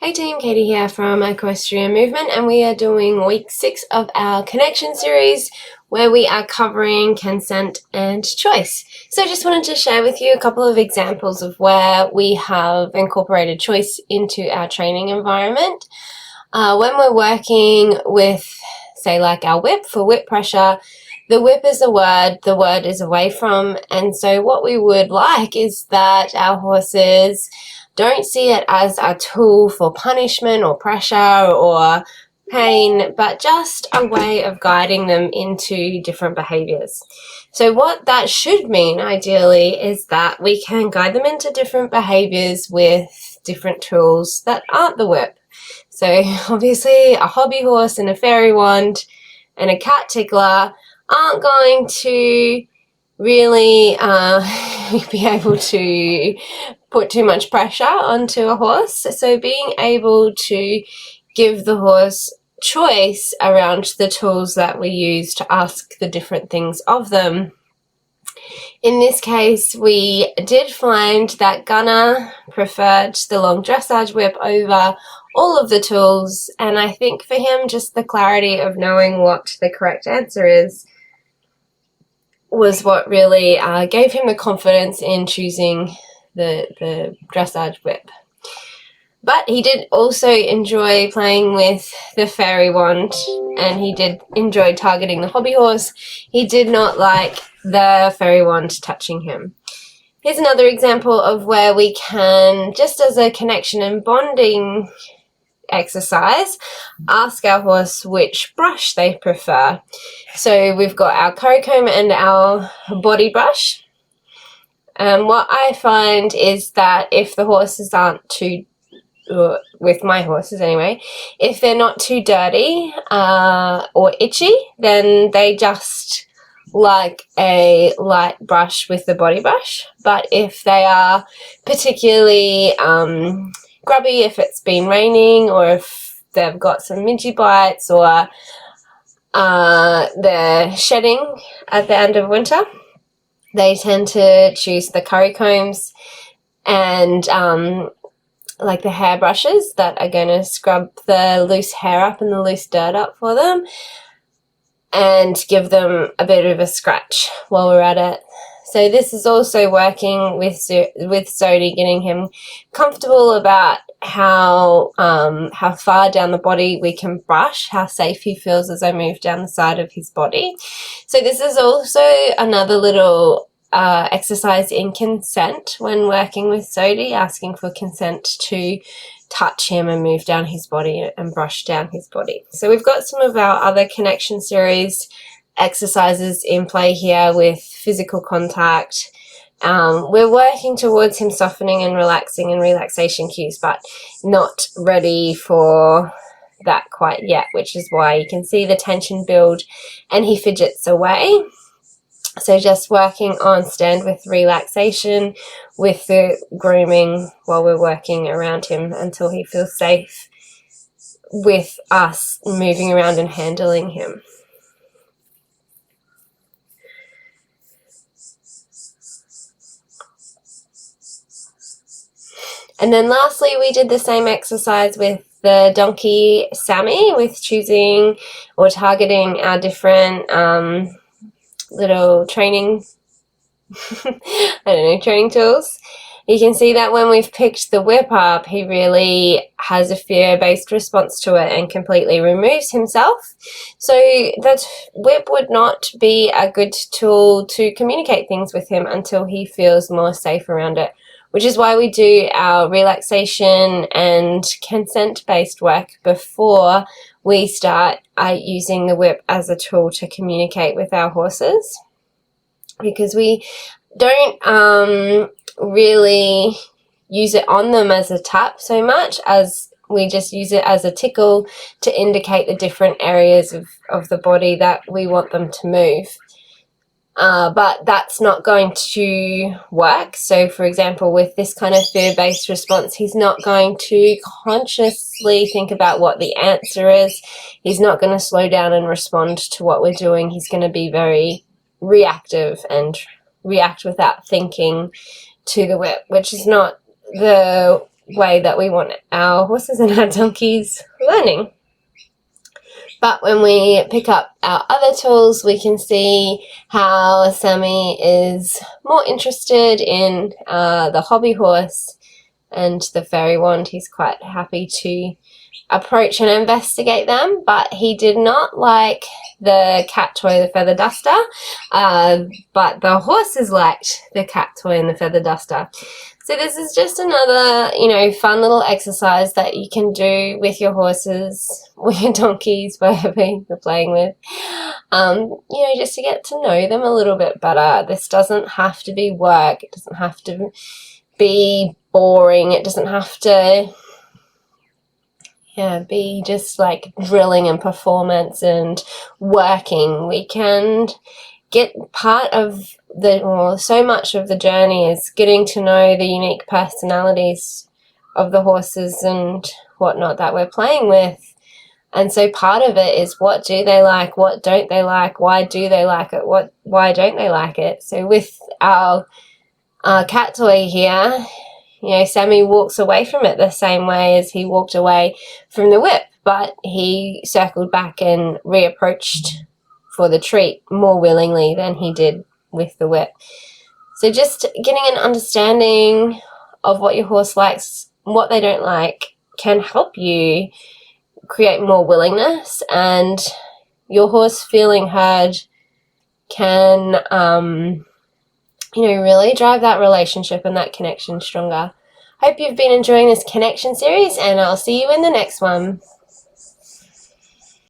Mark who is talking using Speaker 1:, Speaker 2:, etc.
Speaker 1: Hey team, Katie here from Equestrian Movement, and we are doing week 6 of our connection series where we are covering consent and choice. So I just wanted to share with you a couple of examples of where we have incorporated choice into our training environment. When we're working with, say, like our whip for whip pressure, the whip is the word is away from, and so what we would like is that our horses don't see it as a tool for punishment or pressure or pain, but just a way of guiding them into different behaviours. So what that should mean, ideally, is that we can guide them into different behaviours with different tools that aren't the whip. So obviously a hobby horse and a fairy wand and a cat tickler aren't going to really be able to put too much pressure onto a horse. So being able to give the horse choice around the tools that we use to ask the different things of them. In this case, we did find that Gunner preferred the long dressage whip over all of the tools, and I think for him just the clarity of knowing what the correct answer is was what really gave him the confidence in choosing the dressage whip. But he did also enjoy playing with the fairy wand, and he did enjoy targeting the hobby horse. He did not like the fairy wand touching him. Here's another example of where we can, just as a connection and bonding exercise, ask our horse which brush they prefer. So we've got our curry comb and our body brush. What I find is that if the horses aren't too, with my horses anyway, if they're not too dirty or itchy, then they just like a light brush with the body brush. But if they are particularly grubby, if it's been raining or if they've got some midgy bites or they're shedding at the end of winter, they tend to choose the curry combs and like the hair brushes that are going to scrub the loose hair up and the loose dirt up for them and give them a bit of a scratch while we're at it. So this is also working with Sodi, getting him comfortable about how far down the body we can brush, how safe he feels as I move down the side of his body. So this is also another little exercise in consent when working with Sodi, asking for consent to touch him and move down his body and brush down his body. So we've got some of our other connection series exercises in play here with physical contact. We're working towards him softening and relaxing and relaxation cues, but not ready for that quite yet, which is why you can see the tension build and he fidgets away. So just working on stand with relaxation with the grooming while we're working around him until he feels safe with us moving around and handling him. And then lastly, we did the same exercise with the donkey Sammy, with choosing or targeting our different little training, training tools. You can see that when we've picked the whip up, he really has a fear-based response to it and completely removes himself. So that whip would not be a good tool to communicate things with him until he feels more safe around it, which is why we do our relaxation and consent-based work before we start using the whip as a tool to communicate with our horses, because we don't really use it on them as a tap so much as we just use it as a tickle to indicate the different areas of the body that we want them to move. But that's not going to work. So for example, with this kind of fear-based response, he's not going to consciously think about what the answer is. He's not going to slow down and respond to what we're doing. He's going to be very reactive and react without thinking to the whip, which is not the way that we want our horses and our donkeys learning. But when we pick up our other tools, we can see how Sammy is more interested in the hobby horse and the fairy wand. He's quite happy to approach and investigate them, but he did not like the cat toy, the feather duster, but the horses liked the cat toy and the feather duster. So this is just another, fun little exercise that you can do with your horses, with your donkeys, whatever you're playing with, just to get to know them a little bit better. This doesn't have to be work. It doesn't have to be boring. It doesn't have to be just like drilling and performance and working. We can get so much of the journey is getting to know the unique personalities of the horses and whatnot that we're playing with. And so part of it is, what do they like? What don't they like? Why do they like it? Why don't they like it? So with our cat toy here, Sammy walks away from it the same way as he walked away from the whip, but he circled back and reapproached for the treat more willingly than he did with the whip. So just getting an understanding of what your horse likes, what they don't like, can help you create more willingness, and your horse feeling heard can really drive that relationship and that connection stronger. Hope you've been enjoying this connection series, and I'll see you in the next one.